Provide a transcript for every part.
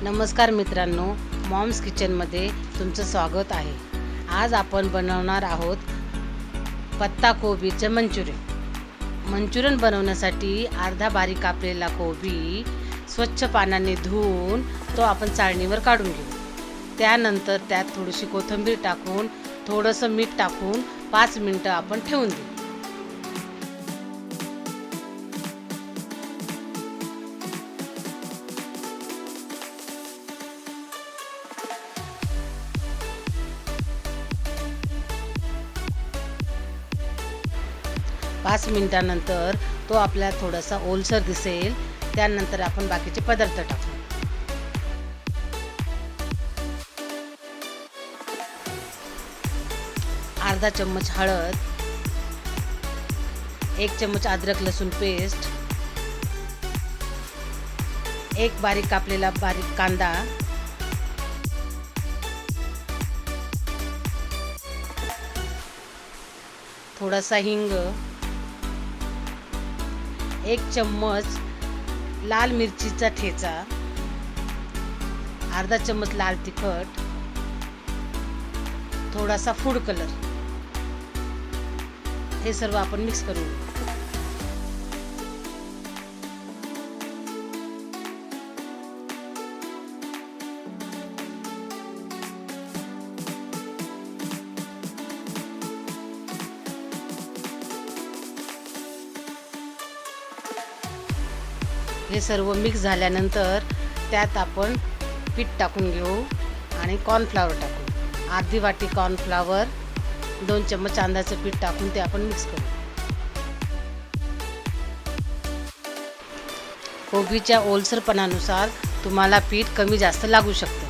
नमस्कार मित्रांनो, मॉम्स किचनमध्ये तुमचं स्वागत आहे। आज आपण बनवणार आहोत पत्ता कोबीचे मंचुरियन बनवण्यासाठी अर्धा बारीक कापलेला कोबी स्वच्छ पाण्याने धुवून तो आपण चाळणीवर काढून घेऊ। त्यानंतर त्यात थोडीशी कोथिंबीर टाकून थोडंसं मीठ टाकून 5 मिनिटं आपण ठेवून देऊ। 5 मिनिटानंतर तो आपल्याला थोडासा ओलसर दिसेल। त्यानंतर आपण बाकीचे पदार्थ टाकू। अर्धा चम्मच हळद, 1 चम्मच अद्रक लसूण पेस्ट, 1 बारीक कापलेला कांदा, थोडासा हिंग, 1 चम्मच लाल मिरचीचा ठेचा, अर्धा चम्मच लाल तिखट, थोडासा फूड कलर, हे सर्व आपण मिक्स करू। हे सर्व मिक्स झाल्यानंतर त्यात आपण पीठ टाकून घेऊ आणि कॉर्नफ्लॉवर टाकू। अर्धी वाटी कॉर्नफ्लॉवर, 2 चम्मच तांदळाचं पीठ टाकून ते आपण मिक्स करू। कोबीच्या ओलसरपणानुसार तुम्हाला पीठ कमी जास्त लागू शकते।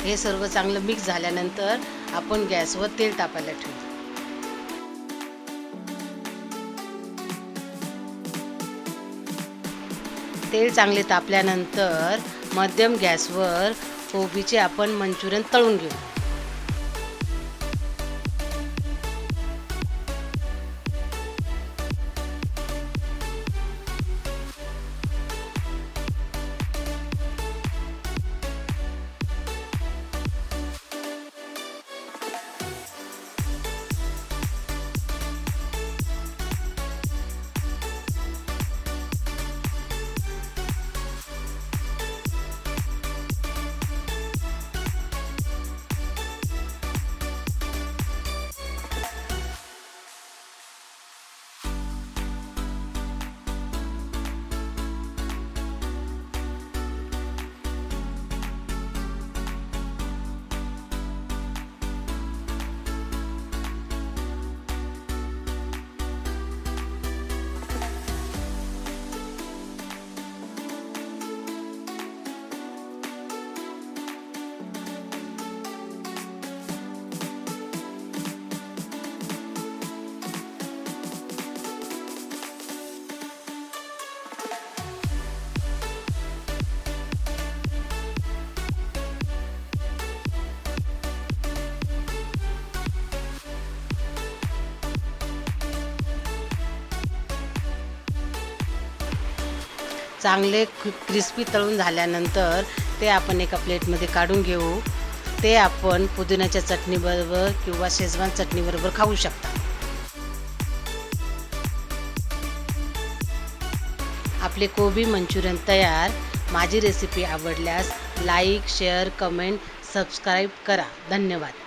हे सर्व चांगलं मिक्स झाल्यानंतर आपण गॅसवर तेल तापायला ठेवू। तेल चांगले तापल्यानंतर मध्यम गॅसवर कोबीचे आपण मंचुरियन तळून घेऊ। चांगले क्रिस्पी तळून झाल्यानंतर ते आपण एका प्लेटमध्ये काढून घेऊ। ते आपण पुदिन्याच्या चटणीबरोबर किंवा शेजवान चटणीबरोबर खाऊ शकता। आपले कोबी मंचुरियन तयार। माझी रेसिपी आवडल्यास लाईक, शेअर, कमेंट, सबस्क्राईब करा। धन्यवाद।